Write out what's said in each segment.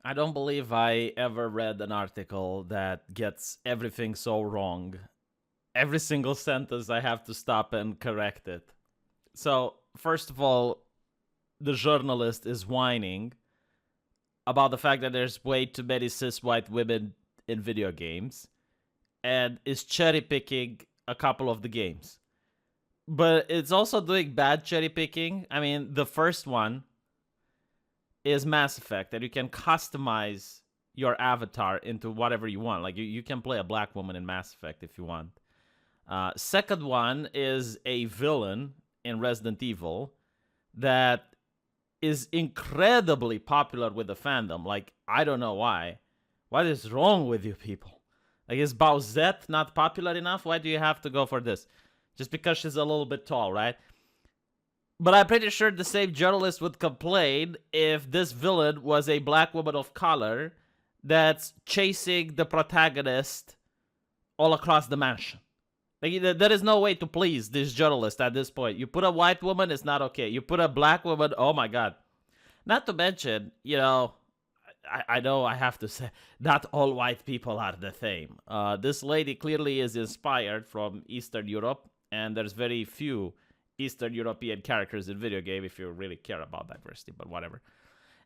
I don't believe I ever read an article that gets everything so wrong. Every single sentence I have to stop and correct it. So, first of all, the journalist is whining about the fact that there's way too many cis white women in video games and is cherry picking a couple of the games. But it's also doing bad cherry picking. I mean, the first one is Mass Effect, that you can customize your avatar into whatever you want. Like you can play a black woman in Mass Effect if you want. Second one is a villain in Resident Evil that is incredibly popular with the fandom. Like, I don't know why. What is wrong with you people? Like, is Bowsette not popular enough? Why do you have to go for this? Just because she's a little bit tall, right? But I'm pretty sure the same journalist would complain if this villain was a black woman of color that's chasing the protagonist all across the mansion. Like, there is no way to please this journalist at this point. You put a white woman, it's not okay. You put a black woman, oh my god. Not to mention, you know, I know I have to say, not all white people are the same. This lady clearly is inspired from Eastern Europe, and there's very few Eastern European characters in video game if you really care about diversity, but whatever.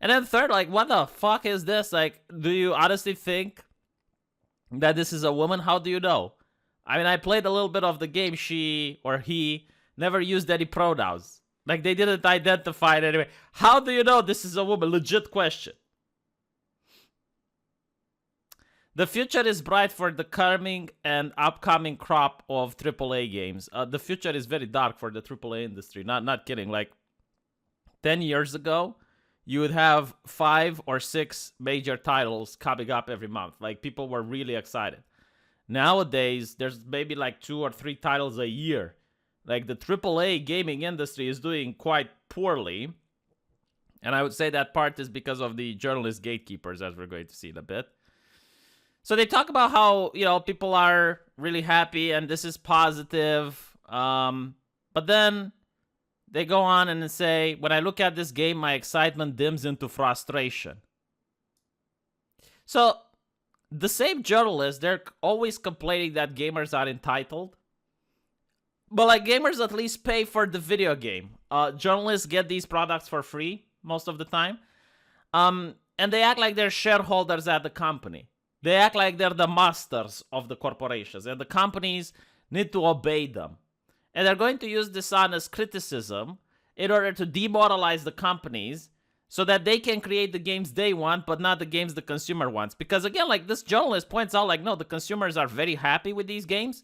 And then third, like, what the fuck is this? Like, do you honestly think that this is a woman? How do you know? I mean, I played a little bit of the game. She or he never used any pronouns. Like, they didn't identify it anyway. How do you know this is a woman? Legit question. The future is bright for the coming and upcoming crop of AAA games. The future is very dark for the AAA industry. Not kidding. Like, 10 years ago, you would have 5 or 6 major titles coming up every month. Like, people were really excited. Nowadays, there's maybe like 2 or 3 titles a year. Like, the AAA gaming industry is doing quite poorly. And I would say that part is because of the journalist gatekeepers, as we're going to see in a bit. So they talk about how, you know, people are really happy and this is positive. But then they go on and say, when I look at this game, my excitement dims into frustration. So the same journalists, they're always complaining that gamers are entitled. But like, gamers at least pay for the video game. Journalists get these products for free most of the time. And they act like they're shareholders at the company. They act like they're the masters of the corporations, and the companies need to obey them. And they're going to use this on as criticism in order to demoralize the companies so that they can create the games they want, but not the games the consumer wants. Because again, like, this journalist points out, like, no, the consumers are very happy with these games.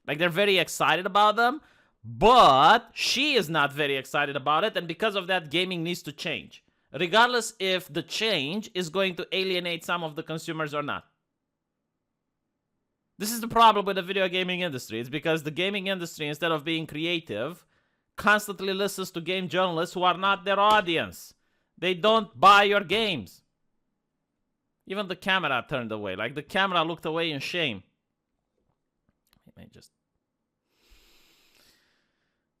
Like, they're very excited about them, but she is not very excited about it, and because of that, gaming needs to change. Regardless if the change is going to alienate some of the consumers or not. This is the problem with the video gaming industry. It's because the gaming industry, instead of being creative, constantly listens to game journalists who are not their audience. They don't buy your games. Even the camera turned away. Like, the camera looked away in shame. Let me just...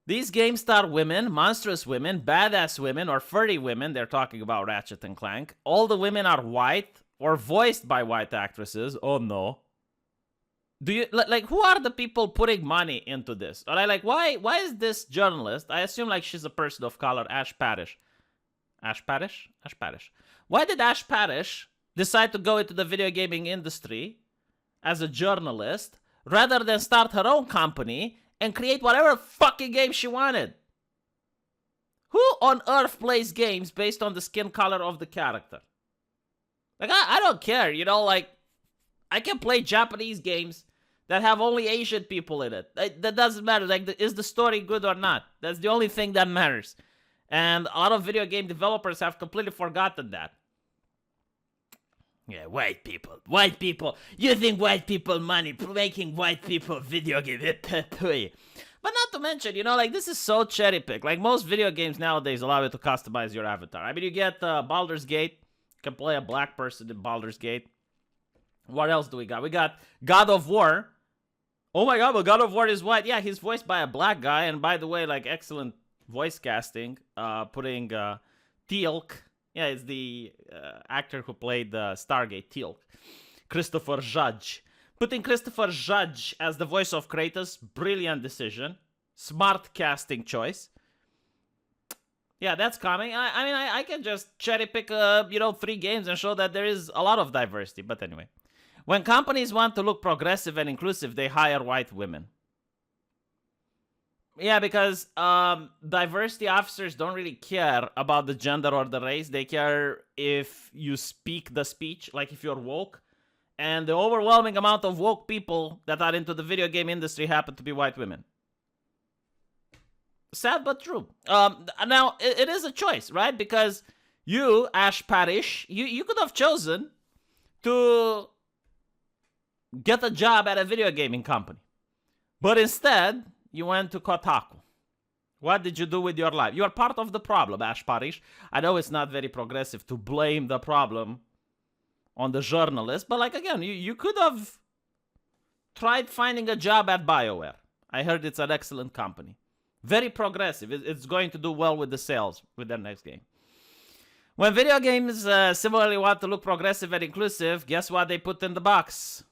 These GameStar women, monstrous women, badass women, or furry women, they're talking about Ratchet and Clank. All the women are white or voiced by white actresses. Oh no. Do you, like, who are the people putting money into this? Or like, why is this journalist, I assume like she's a person of color, Ash Parrish. Ash Parrish? Ash Parrish. Why did Ash Parrish decide to go into the video gaming industry as a journalist rather than start her own company and create whatever fucking game she wanted? Who on earth plays games based on the skin color of the character? Like, I don't care, you know, like, I can play Japanese games that have only Asian people in it. That doesn't matter. Like, is the story good or not? That's the only thing that matters. And a lot of video game developers have completely forgotten that. Yeah, white people. White people. Using white people money, making white people video games. But not to mention, you know, like, this is so cherry picked. Like, most video games nowadays allow you to customize your avatar. I mean, you get Baldur's Gate. You can play a black person in Baldur's Gate. What else do we got? We got God of War. Oh my god, but God of War is white. Yeah, he's voiced by a black guy. And by the way, like, excellent voice casting. Putting Teal'c Yeah, it's the actor who played Stargate Teal'c, Christopher Judge. Putting Christopher Judge as the voice of Kratos, brilliant decision. Smart casting choice. Yeah, that's coming. I mean, I can just cherry pick, 3 games and show that there is a lot of diversity. But anyway, when companies want to look progressive and inclusive, they hire white women. Yeah, because diversity officers don't really care about the gender or the race. They care if you speak the speech, like if you're woke. And the overwhelming amount of woke people that are into the video game industry happen to be white women. Sad but true. Now, it is a choice, right? Because you, Ash Parish, you could have chosen to get a job at a video gaming company. But instead, you went to Kotaku. What did you do with your life? You are part of the problem, Ash Parish. I know it's not very progressive to blame the problem on the journalist, but like again, you could have tried finding a job at BioWare. I heard it's an excellent company. Very progressive. It's going to do well with the sales with their next game. When video games similarly want to look progressive and inclusive, guess what they put in the box?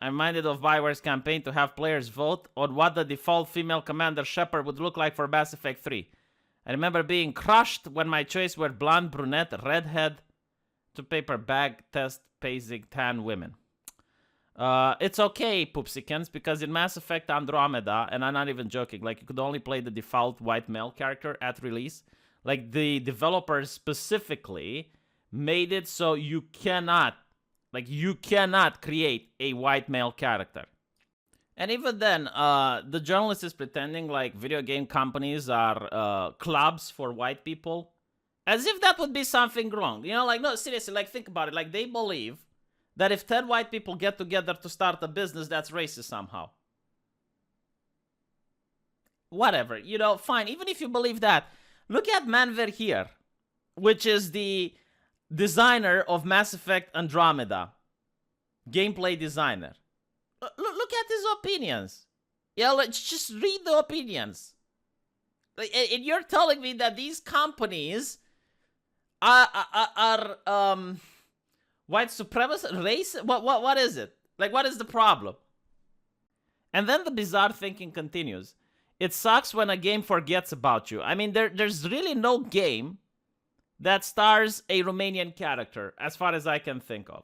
I'm reminded of BioWare's campaign to have players vote on what the default female Commander Shepard would look like for Mass Effect 3. I remember being crushed when my choice were blonde, brunette, redhead, to paper bag, test, pacing, tan women. It's okay, Poopsikins, because in Mass Effect Andromeda, and I'm not even joking, like you could only play the default white male character at release. Like the developers specifically made it so you cannot create a white male character. And even then, the journalist is pretending like video game companies are clubs for white people. As if that would be something wrong. You know, like, no, seriously, like, think about it. Like, they believe that if 10 white people get together to start a business, that's racist somehow. Whatever, you know, fine. Even if you believe that, look at Manver here, which is the designer of Mass Effect Andromeda. Gameplay designer. Look at his opinions. Yeah, let's just read the opinions. And you're telling me that these companies are white supremacist race? What is it? Like, what is the problem? And then the bizarre thinking continues. It sucks when a game forgets about you. I mean, there's really no game that stars a Romanian character, as far as I can think of.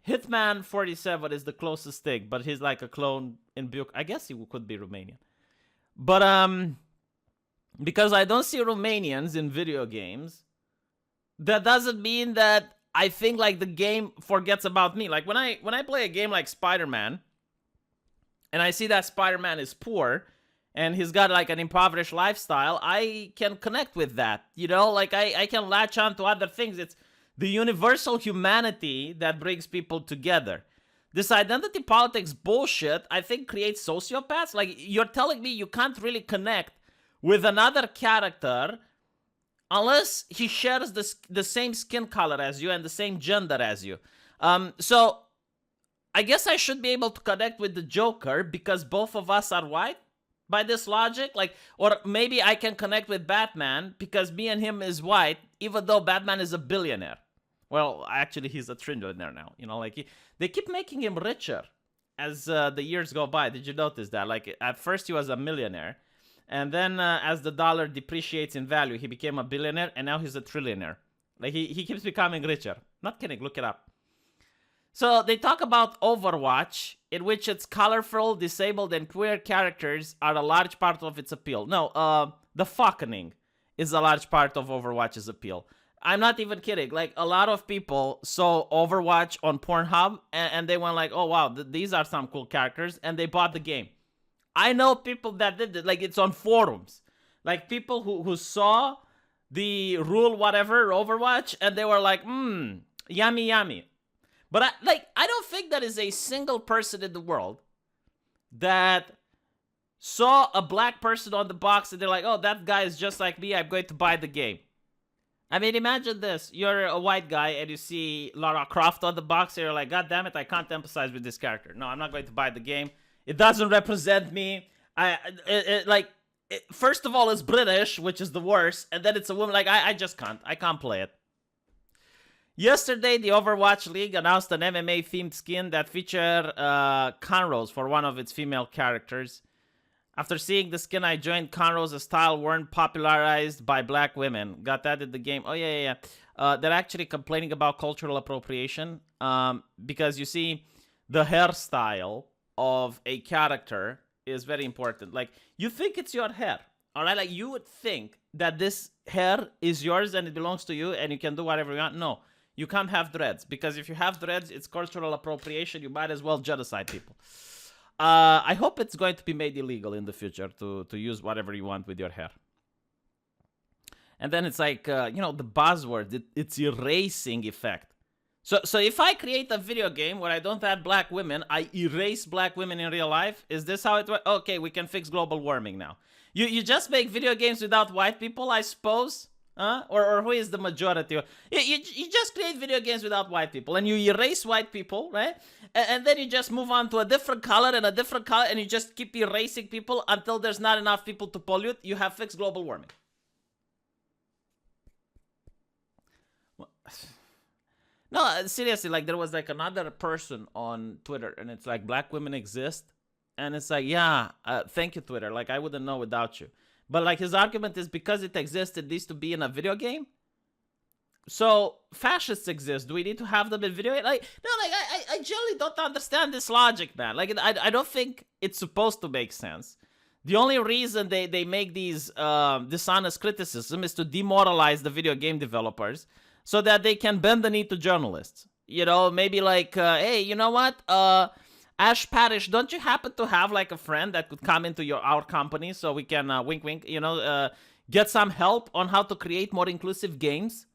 Hitman 47 is the closest thing, but he's like a clone in Buc. I guess he could be Romanian. But, because I don't see Romanians in video games, that doesn't mean that I think like the game forgets about me. Like when I play a game like Spider-Man, and I see that Spider-Man is poor, and he's got like an impoverished lifestyle, I can connect with that. You know, like I can latch on to other things. It's the universal humanity that brings people together. This identity politics bullshit, I think, creates sociopaths. Like, you're telling me you can't really connect with another character unless he shares the same skin color as you and the same gender as you. So, I guess I should be able to connect with the Joker because both of us are white by this logic. Like, or maybe I can connect with Batman because me and him is white, even though Batman is a billionaire. Well, actually, he's a trillionaire now. You know, like, they keep making him richer as the years go by. Did you notice that? Like, at first he was a millionaire. And then as the dollar depreciates in value, he became a billionaire. And now he's a trillionaire. Like, he keeps becoming richer. Not kidding. Look it up. So they talk about Overwatch, in which its colorful, disabled, and queer characters are a large part of its appeal. No, the fucking is a large part of Overwatch's appeal. I'm not even kidding. Like, a lot of people saw Overwatch on Pornhub, and they went like, oh, wow, these are some cool characters, and they bought the game. I know people that did it. Like, it's on forums. Like, people who saw the rule whatever Overwatch, and they were like, yummy, yummy. But, I don't think there is a single person in the world that saw a black person on the box, and they're like, oh, that guy is just like me, I'm going to buy the game. I mean, imagine this. You're a white guy and you see Lara Croft on the box and you're like, God damn it, I can't empathize with this character. No, I'm not going to buy the game. It doesn't represent me. Like, First of all, it's British, which is the worst, and then it's a woman. Like, I just can't. I can't play it. Yesterday, the Overwatch League announced an MMA-themed skin that featured cornrows for one of its female characters. After seeing the skin, I joined cornrows, a style weren't popularized by black women. Got added the game. Oh, yeah. They're actually complaining about cultural appropriation because, you see, the hairstyle of a character is very important. Like, you think it's your hair, all right? Like, you would think that this hair is yours and it belongs to you and you can do whatever you want. No, you can't have dreads because if you have dreads, it's cultural appropriation. You might as well genocide people. I hope it's going to be made illegal in the future to use whatever you want with your hair. And then it's like, the buzzword, it's erasing effect. So if I create a video game where I don't have black women, I erase black women in real life? Is this how it works? Okay, we can fix global warming now. You just make video games without white people, I suppose? Or who is the majority? You just create video games without white people and you erase white people, right? And then you just move on to a different color and a different color and you just keep erasing people until there's not enough people to pollute. You have fixed global warming. No, seriously, like there was like another person on Twitter and it's like black women exist. And it's like, yeah, thank you, Twitter. Like I wouldn't know without you. But like his argument is because it exists, it needs to be in a video game. So fascists exist. Do we need to have them in video? Like no, like I generally don't understand this logic, man. Like I don't think it's supposed to make sense. The only reason they make these dishonest criticism is to demoralize the video game developers so that they can bend the knee to journalists. You know, maybe like, hey, you know what? Ash Parish, don't you happen to have like a friend that could come into our company so we can wink wink, get some help on how to create more inclusive games?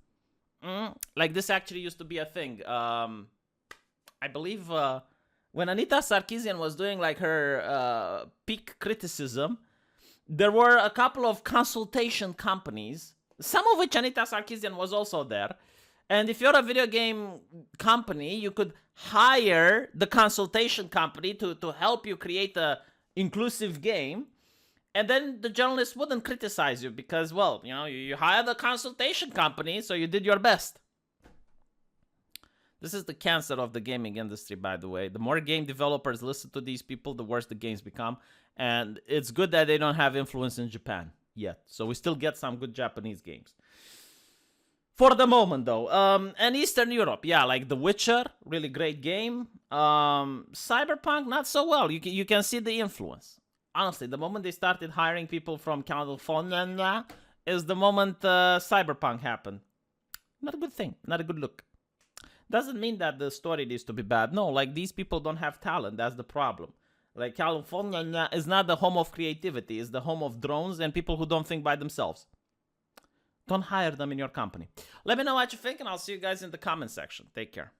Like this actually used to be a thing. I believe when Anita Sarkeesian was doing like her peak criticism, there were a couple of consultation companies, some of which Anita Sarkeesian was also there. And if you're a video game company, you could hire the consultation company to help you create a inclusive game. And then the journalists wouldn't criticize you because, well, you hired the consultation company, so you did your best. This is the cancer of the gaming industry, by the way. The more game developers listen to these people, the worse the games become. And it's good that they don't have influence in Japan yet. So we still get some good Japanese games. For the moment, though. And Eastern Europe, yeah, like The Witcher, really great game. Cyberpunk, not so well. You can see the influence. Honestly, the moment they started hiring people from California is the moment Cyberpunk happened. Not a good thing. Not a good look. Doesn't mean that the story needs to be bad. No, like these people don't have talent. That's the problem. Like California is not the home of creativity. It's the home of drones and people who don't think by themselves. Don't hire them in your company. Let me know what you think and I'll see you guys in the comment section. Take care.